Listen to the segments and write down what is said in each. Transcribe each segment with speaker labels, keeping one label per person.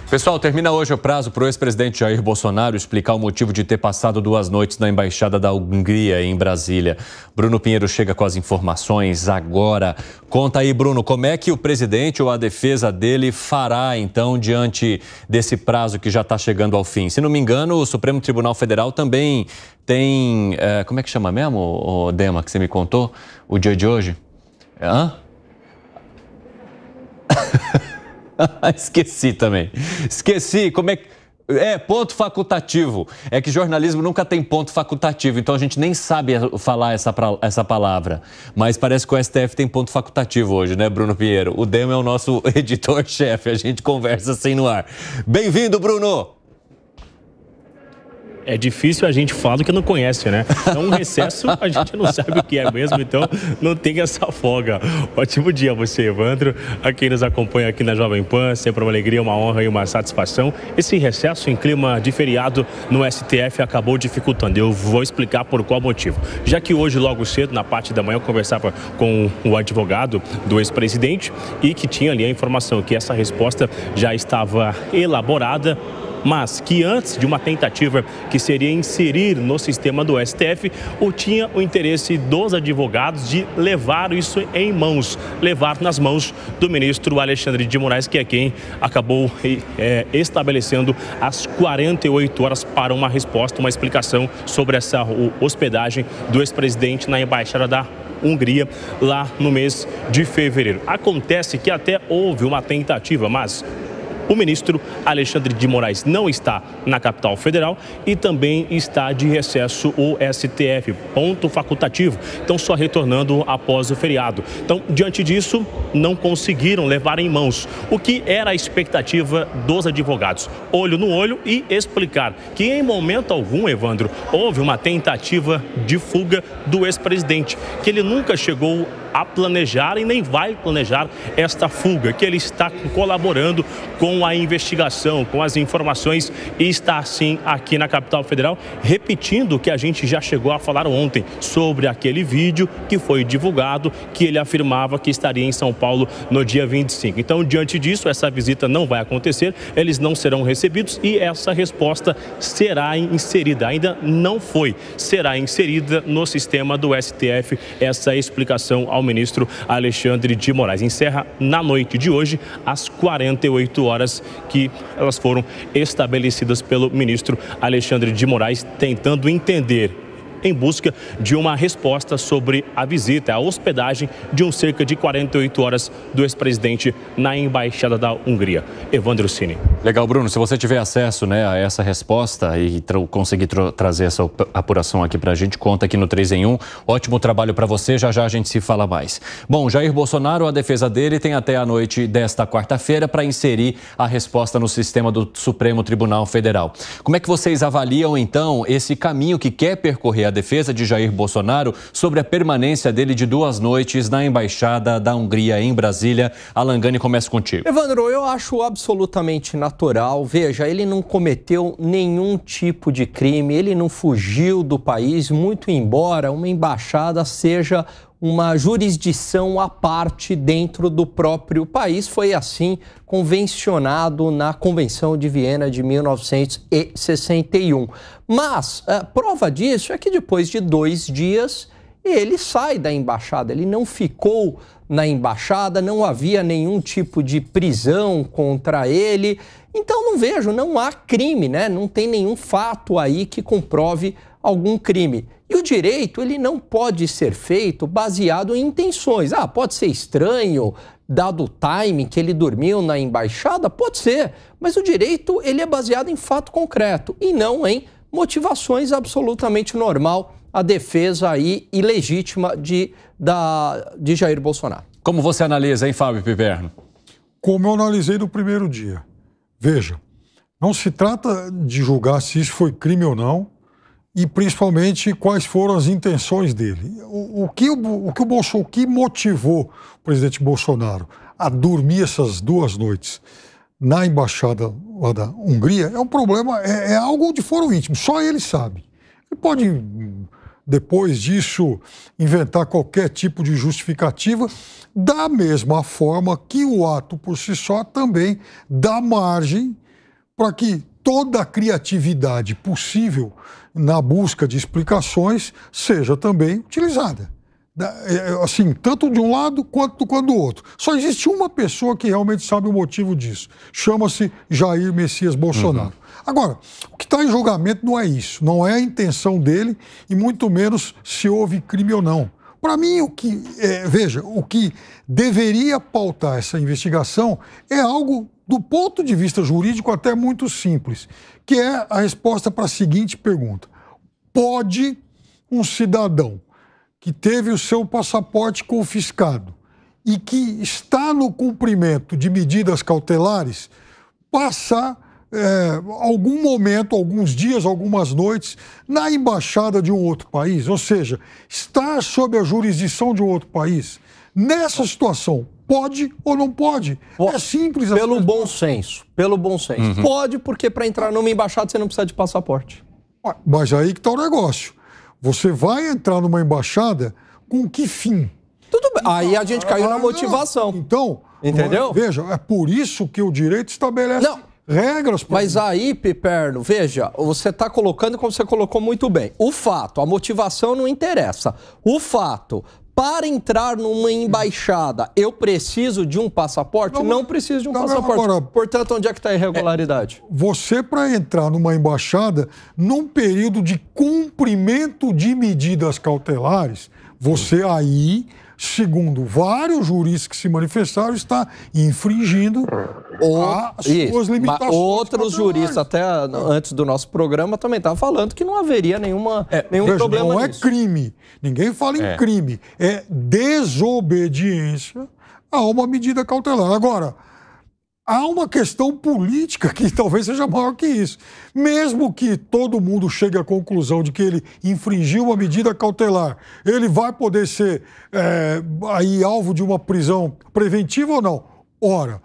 Speaker 1: Pessoal, termina hoje o prazo para o ex-presidente Jair Bolsonaro explicar o motivo de ter passado 2 noites na Embaixada da Hungria, em Brasília. Bruno Pinheiro chega com as informações agora. Conta aí, Bruno, como é que o presidente ou a defesa dele fará, então, diante desse prazo que já está chegando ao fim? Se não me engano, o Supremo Tribunal Federal também tem... como é que chama mesmo, o Dema, que você me contou? O dia de hoje? Hã? Esqueci também. Esqueci. Como é que... ponto facultativo. É que jornalismo nunca tem ponto facultativo, então a gente nem sabe falar essa palavra. Mas parece que o STF tem ponto facultativo hoje, né, Bruno Pinheiro? O Dema é o nosso editor-chefe, a gente conversa assim no ar. Bem-vindo, Bruno!
Speaker 2: É difícil a gente falar do que não conhece, né? Então, um recesso a gente não sabe o que é mesmo, então não tem essa folga. Ótimo dia a você, Evandro. A quem nos acompanha aqui na Jovem Pan, sempre uma alegria, uma honra e uma satisfação. Esse recesso em clima de feriado no STF acabou dificultando. Eu vou explicar por qual motivo. Já que hoje, logo cedo, na parte da manhã, eu conversava com o advogado do ex-presidente e que tinha ali a informação que essa resposta já estava elaborada, mas que antes de uma tentativa que seria inserir no sistema do STF, tinha o interesse dos advogados de levar isso em mãos, levar nas mãos do ministro Alexandre de Moraes, que é quem acabou estabelecendo as 48 horas para uma resposta, uma explicação sobre essa hospedagem do ex-presidente na Embaixada da Hungria, lá no mês de fevereiro. Acontece que até houve uma tentativa, mas o ministro Alexandre de Moraes não está na capital federal e também está de recesso o STF, ponto facultativo. Então, só retornando após o feriado. Então, diante disso, não conseguiram levar em mãos o que era a expectativa dos advogados. Olho no olho e explicar que em momento algum, Evandro, houve uma tentativa de fuga do ex-presidente, que ele nunca chegou a planejar e nem vai planejar esta fuga, que ele está colaborando com a investigação, com as informações e está assim aqui na capital federal, repetindo o que a gente já chegou a falar ontem sobre aquele vídeo que foi divulgado, que ele afirmava que estaria em São Paulo no dia 25. Então, diante disso, essa visita não vai acontecer, eles não serão recebidos e essa resposta será inserida, ainda não foi, será inserida no sistema do STF essa explicação ao ministro Alexandre de Moraes. Encerra na noite de hoje as 48 horas que elas foram estabelecidas pelo ministro Alexandre de Moraes, tentando entender, em busca de uma resposta sobre a visita, a hospedagem de cerca de 48 horas do ex-presidente na Embaixada da Hungria. Evandro Cini.
Speaker 1: Legal, Bruno. Se você tiver acesso, né, a essa resposta e conseguir trazer essa apuração aqui pra gente, conta aqui no 3 em 1. Ótimo trabalho para você, já já a gente se fala mais. Bom, Jair Bolsonaro, a defesa dele tem até a noite desta quarta-feira para inserir a resposta no sistema do Supremo Tribunal Federal. Como é que vocês avaliam, então, esse caminho que quer percorrer a defesa de Jair Bolsonaro sobre a permanência dele de 2 noites na Embaixada da Hungria em Brasília? Alan Gani, começa contigo.
Speaker 3: Evandro, eu acho absolutamente natural. Veja, ele não cometeu nenhum tipo de crime, ele não fugiu do país, muito embora uma embaixada seja uma jurisdição à parte dentro do próprio país. Foi assim convencionado na Convenção de Viena de 1961. Mas prova disso é que depois de 2 dias ele sai da embaixada, ele não ficou na embaixada, não havia nenhum tipo de prisão contra ele. Então não vejo, não há crime, né? Não tem nenhum fato aí que comprove algum crime. E o direito, ele não pode ser feito baseado em intenções. Pode ser estranho, dado o time que ele dormiu na embaixada, pode ser. Mas o direito, ele é baseado em fato concreto e não em motivações absolutamente normal, a defesa aí ilegítima de Jair Bolsonaro.
Speaker 1: Como você analisa, hein, Fábio Piperno?
Speaker 4: Como eu analisei no primeiro dia. Veja, não se trata de julgar se isso foi crime ou não, e principalmente quais foram as intenções dele. O que motivou o presidente Bolsonaro a dormir essas 2 noites na embaixada lá da Hungria é um problema, é algo de foro íntimo, só ele sabe. Ele pode, depois disso, inventar qualquer tipo de justificativa, da mesma forma que o ato por si só também dá margem para que toda a criatividade possível na busca de explicações seja também utilizada. Assim, tanto de um lado quanto do outro. Só existe uma pessoa que realmente sabe o motivo disso. Chama-se Jair Messias Bolsonaro. Agora, o que está em julgamento não é isso. Não é a intenção dele e muito menos se houve crime ou não. Para mim, o que deveria pautar essa investigação é algo, do ponto de vista jurídico, até muito simples, que é a resposta para a seguinte pergunta. Pode um cidadão que teve o seu passaporte confiscado e que está no cumprimento de medidas cautelares passar algum momento, alguns dias, algumas noites, na embaixada de um outro país, ou seja, estar sob a jurisdição de um outro país? Nessa situação, pode ou não pode? É simples.
Speaker 3: Pelo bom senso. Pode, porque para entrar numa embaixada você não precisa de passaporte.
Speaker 4: Mas aí que está o negócio. Você vai entrar numa embaixada com que fim?
Speaker 3: Tudo bem. Aí a gente caiu na motivação.
Speaker 4: Então,
Speaker 3: entendeu?
Speaker 4: Veja, é por isso que o direito estabelece regras.
Speaker 3: Mas aí, Piperno, veja, você está colocando como você colocou muito bem. O fato, a motivação não interessa. O fato, para entrar numa embaixada, eu preciso de um passaporte? Não preciso de um passaporte. Agora, portanto, onde é que está a irregularidade?
Speaker 4: Você, para entrar numa embaixada, num período de cumprimento de medidas cautelares, você aí, segundo vários juristas que se manifestaram, está infringindo as suas limitações.
Speaker 3: Outros juristas, até antes do nosso programa, também estavam falando que não haveria nenhum problema
Speaker 4: não
Speaker 3: nisso.
Speaker 4: É crime. Ninguém fala em crime. É desobediência a uma medida cautelar. Agora, há uma questão política que talvez seja maior que isso. Mesmo que todo mundo chegue à conclusão de que ele infringiu uma medida cautelar, ele vai poder ser aí alvo de uma prisão preventiva ou não? Ora,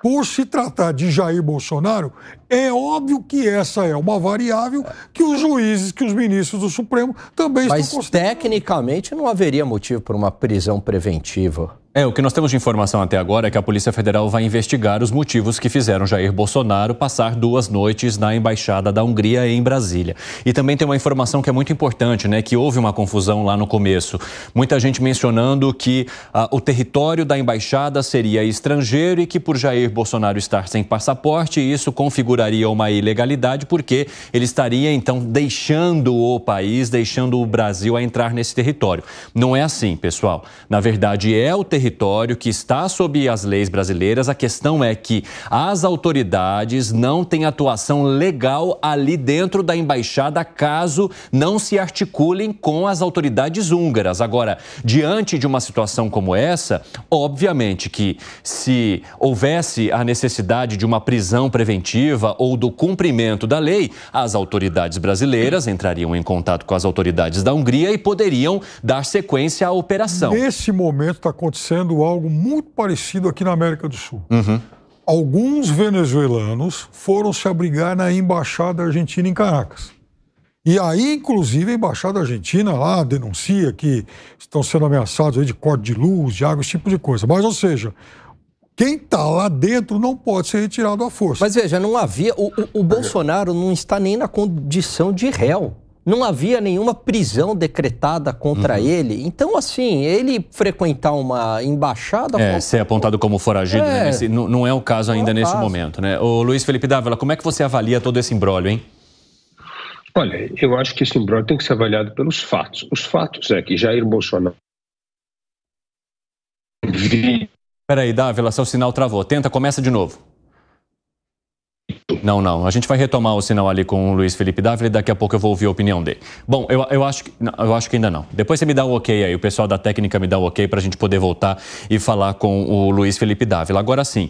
Speaker 4: por se tratar de Jair Bolsonaro, é óbvio que essa é uma variável que os juízes, que os ministros do Supremo também estão considerando.
Speaker 3: Mas, tecnicamente, não haveria motivo para uma prisão preventiva.
Speaker 1: O que nós temos de informação até agora é que a Polícia Federal vai investigar os motivos que fizeram Jair Bolsonaro passar 2 noites na Embaixada da Hungria em Brasília. E também tem uma informação que é muito importante, né? Que houve uma confusão lá no começo. Muita gente mencionando que o território da Embaixada seria estrangeiro e que por Jair Bolsonaro estar sem passaporte, isso configuraria uma ilegalidade porque ele estaria, então, deixando o país, deixando o Brasil a entrar nesse território. Não é assim, pessoal. Na verdade, é o território que está sob as leis brasileiras. A questão é que as autoridades não têm atuação legal ali dentro da embaixada caso não se articulem com as autoridades húngaras. Agora, diante de uma situação como essa, obviamente que se houvesse a necessidade de uma prisão preventiva ou do cumprimento da lei, as autoridades brasileiras entrariam em contato com as autoridades da Hungria e poderiam dar sequência à operação.
Speaker 4: Nesse momento está acontecendo algo muito parecido aqui na América do Sul. Alguns venezuelanos foram se abrigar na Embaixada Argentina em Caracas. E aí, inclusive, a Embaixada Argentina lá denuncia que estão sendo ameaçados aí de corte de luz, de água, esse tipo de coisa. Mas, ou seja, quem está lá dentro não pode ser retirado à força.
Speaker 3: Mas veja, não havia... O Bolsonaro não está nem na condição de réu. Não havia nenhuma prisão decretada contra ele. Então, assim, ele frequentar uma embaixada...
Speaker 1: Ser apontado como foragido, né? Não é o caso ainda nesse momento, né? Ô, Luiz Felipe Dávila, como é que você avalia todo esse imbróglio, hein?
Speaker 5: Olha, eu acho que esse imbróglio tem que ser avaliado pelos fatos. Os fatos é que Jair Bolsonaro...
Speaker 1: Peraí, Dávila, seu sinal travou. Começa de novo. Não. A gente vai retomar o sinal ali com o Luiz Felipe Dávila e daqui a pouco eu vou ouvir a opinião dele. Bom, eu acho que ainda não. Depois você me dá o ok aí, o pessoal da técnica me dá o ok para a gente poder voltar e falar com o Luiz Felipe Dávila. Agora sim,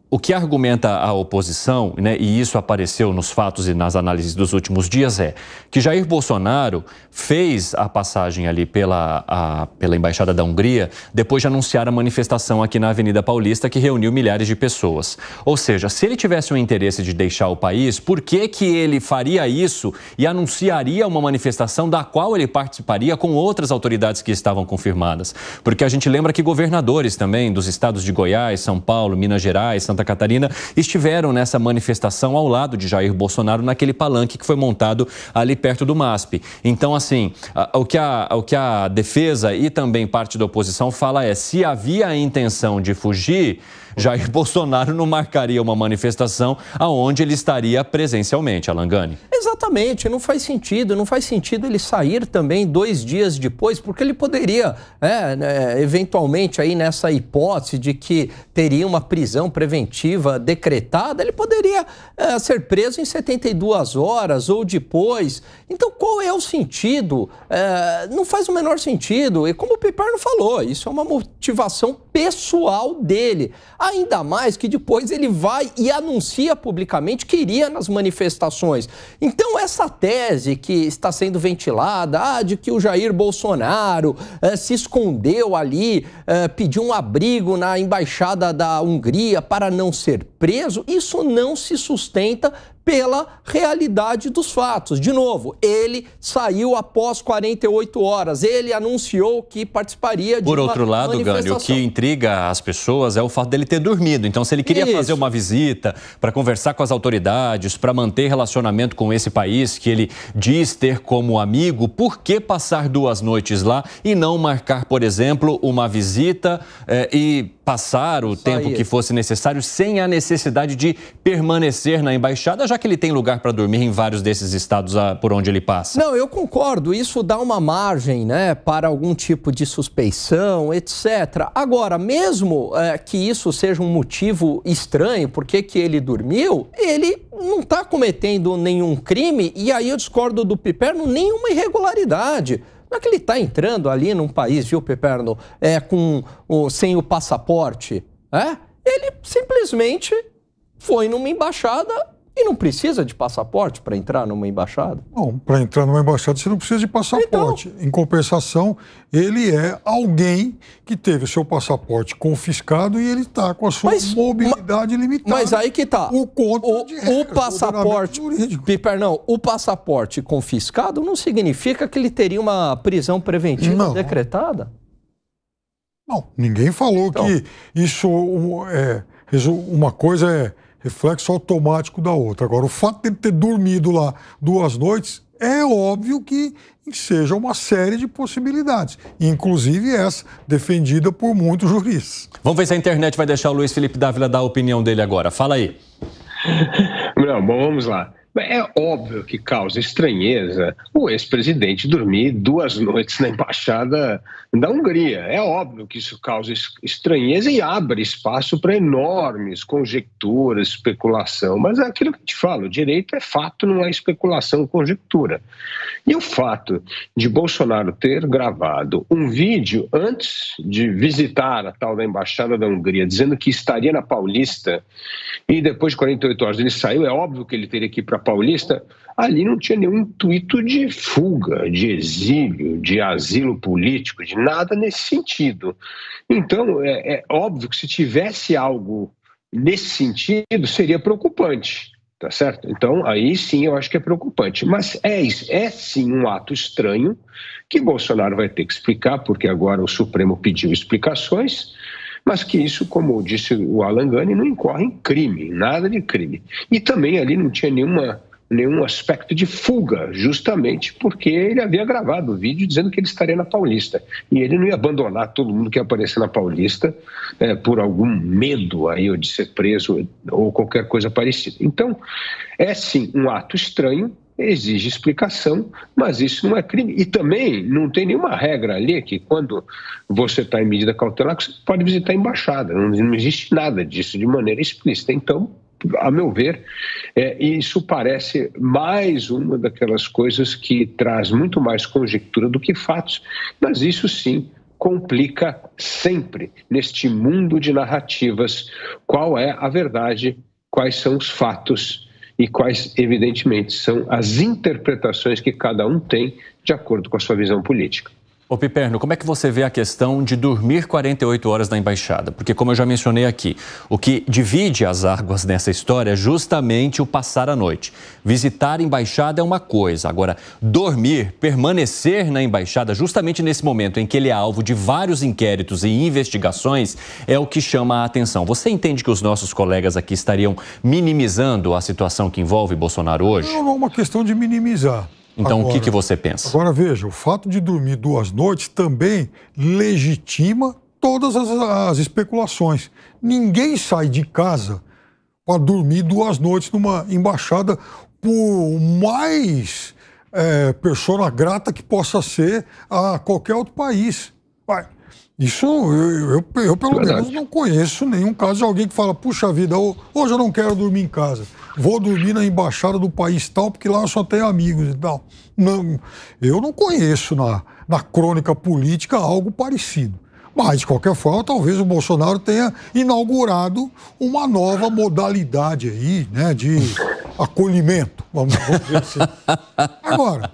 Speaker 1: o que argumenta a oposição, né, e isso apareceu nos fatos e nas análises dos últimos dias, é que Jair Bolsonaro fez a passagem ali pela Embaixada da Hungria depois de anunciar a manifestação aqui na Avenida Paulista que reuniu milhares de pessoas. Ou seja, se ele tivesse o interesse de deixar o país, por que ele faria isso e anunciaria uma manifestação da qual ele participaria com outras autoridades que estavam confirmadas? Porque a gente lembra que governadores também dos estados de Goiás, São Paulo, Minas Gerais, Santa Santa Catarina, estiveram nessa manifestação ao lado de Jair Bolsonaro, naquele palanque que foi montado ali perto do MASP. Então, assim, o que a defesa e também parte da oposição fala é: se havia a intenção de fugir, Jair Bolsonaro não marcaria uma manifestação aonde ele estaria presencialmente, Alan Gani.
Speaker 3: Exatamente, não faz sentido ele sair também 2 dias depois, porque ele poderia, eventualmente, aí nessa hipótese de que teria uma prisão preventiva decretada, ele poderia ser preso em 72 horas ou depois. Então, qual é o sentido? Não faz o menor sentido. E como o Piperno falou, isso é uma motivação pessoal dele. Ainda mais que depois ele vai e anuncia publicamente que iria nas manifestações. Então, essa tese que está sendo ventilada, de que o Jair Bolsonaro se escondeu ali, pediu um abrigo na embaixada da Hungria para não ser preso, isso não se sustenta pela realidade dos fatos. De novo, ele saiu após 48 horas, ele anunciou que participaria de uma manifestação.
Speaker 1: Por outro lado, Gani, o que intriga as pessoas é o fato dele ter dormido. Então, se ele queria fazer uma visita para conversar com as autoridades, para manter relacionamento com esse país que ele diz ter como amigo, por que passar 2 noites lá e não marcar, por exemplo, uma visita e passar o tempo que fosse necessário sem a necessidade de permanecer na embaixada, já que ele tem lugar para dormir em vários desses estados por onde ele passa?
Speaker 3: Não, eu concordo. Isso dá uma margem, para algum tipo de suspeição, etc. Agora, mesmo que isso seja um motivo estranho, por que ele dormiu, ele não está cometendo nenhum crime, e aí eu discordo do Piperno, nenhuma irregularidade. Não é que ele está entrando ali num país, viu, Piperno, sem o passaporte. Ele simplesmente foi numa embaixada e não precisa de passaporte para entrar numa embaixada.
Speaker 4: Não, para entrar numa embaixada você não precisa de passaporte. Então, em compensação, ele é alguém que teve o seu passaporte confiscado e ele está com a sua mobilidade limitada.
Speaker 3: Mas aí que está.
Speaker 4: O
Speaker 3: passaporte, Piperno, o passaporte confiscado não significa que ele teria uma prisão preventiva decretada?
Speaker 4: Não, ninguém falou que isso uma coisa é reflexo automático da outra. Agora, o fato de ele ter dormido lá 2 noites, é óbvio que seja uma série de possibilidades, inclusive essa defendida por muitos juristas.
Speaker 1: Vamos ver se a internet vai deixar o Luiz Felipe Dávila dar a opinião dele agora. Fala aí.
Speaker 5: Não, bom, vamos lá. É óbvio que causa estranheza o ex-presidente dormir 2 noites na embaixada da Hungria. É óbvio que isso causa estranheza e abre espaço para enormes conjecturas, especulação. Mas é aquilo que eu te falo, o direito é fato, não é especulação, conjectura. E o fato de Bolsonaro ter gravado um vídeo antes de visitar a tal da embaixada da Hungria, dizendo que estaria na Paulista, e depois de 48 horas ele saiu, é óbvio que ele teria que ir para a Paulista, ali não tinha nenhum intuito de fuga, de exílio, de asilo político, de nada nesse sentido. Então, é óbvio que se tivesse algo nesse sentido, seria preocupante, tá certo? Então, aí sim eu acho que é preocupante. Mas é sim um ato estranho que Bolsonaro vai ter que explicar, porque agora o Supremo pediu explicações, mas que isso, como disse o Alan Gani, não incorre em crime, nada de crime. E também ali não tinha nenhum aspecto de fuga, justamente porque ele havia gravado o vídeo dizendo que ele estaria na Paulista. E ele não ia abandonar todo mundo que ia aparecer na Paulista por algum medo aí, ou de ser preso ou qualquer coisa parecida. Então, é sim um ato estranho, exige explicação, mas isso não é crime. E também não tem nenhuma regra ali que quando você está em medida cautelar, você pode visitar a embaixada. Não existe nada disso de maneira explícita. Então, a meu ver, isso parece mais uma daquelas coisas que traz muito mais conjectura do que fatos, mas isso sim complica sempre neste mundo de narrativas qual é a verdade, quais são os fatos e quais, evidentemente, são as interpretações que cada um tem de acordo com a sua visão política.
Speaker 1: Ô Piperno, como é que você vê a questão de dormir 48 horas na embaixada? Porque, como eu já mencionei aqui, o que divide as águas nessa história é justamente o passar a noite. Visitar a embaixada é uma coisa, agora dormir, permanecer na embaixada justamente nesse momento em que ele é alvo de vários inquéritos e investigações é o que chama a atenção. Você entende que os nossos colegas aqui estariam minimizando a situação que envolve Bolsonaro hoje?
Speaker 4: Não é uma questão de minimizar.
Speaker 1: Então,
Speaker 4: agora,
Speaker 1: o que você pensa?
Speaker 4: Agora, veja, o fato de dormir 2 noites também legitima todas as especulações. Ninguém sai de casa para dormir 2 noites numa embaixada, por mais persona grata que possa ser a qualquer outro país. Isso eu pelo menos não conheço nenhum caso de alguém que fala, puxa vida, hoje eu não quero dormir em casa, vou dormir na embaixada do país tal, porque lá eu só tenho amigos e tal. Não, eu não conheço na crônica política algo parecido. Mas, de qualquer forma, talvez o Bolsonaro tenha inaugurado uma nova modalidade aí, né, de acolhimento, vamos dizer assim. Agora,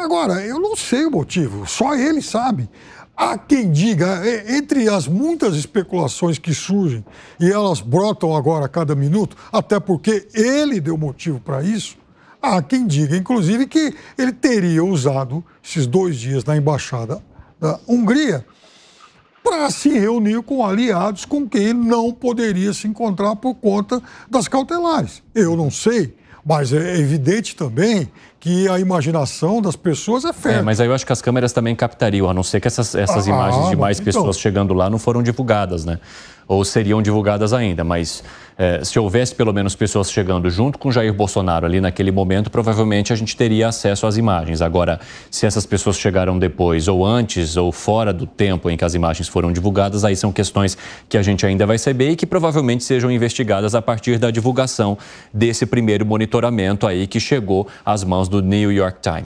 Speaker 4: agora, eu não sei o motivo, só ele sabe. Há quem diga, entre as muitas especulações que surgem, e elas brotam agora a cada minuto, até porque ele deu motivo para isso, há quem diga, inclusive, que ele teria usado esses 2 dias na embaixada da Hungria para se reunir com aliados com quem ele não poderia se encontrar por conta das cautelares. Eu não sei, mas é evidente também que a imaginação das pessoas é fértil.
Speaker 1: Mas aí eu acho que as câmeras também captariam, a não ser que essas imagens de mais pessoas chegando lá não foram divulgadas, né? Ou seriam divulgadas ainda, mas se houvesse pelo menos pessoas chegando junto com Jair Bolsonaro ali naquele momento, provavelmente a gente teria acesso às imagens. Agora, se essas pessoas chegaram depois, ou antes, ou fora do tempo em que as imagens foram divulgadas, aí são questões que a gente ainda vai saber e que provavelmente sejam investigadas a partir da divulgação desse primeiro monitoramento aí que chegou às mãos do New York Times.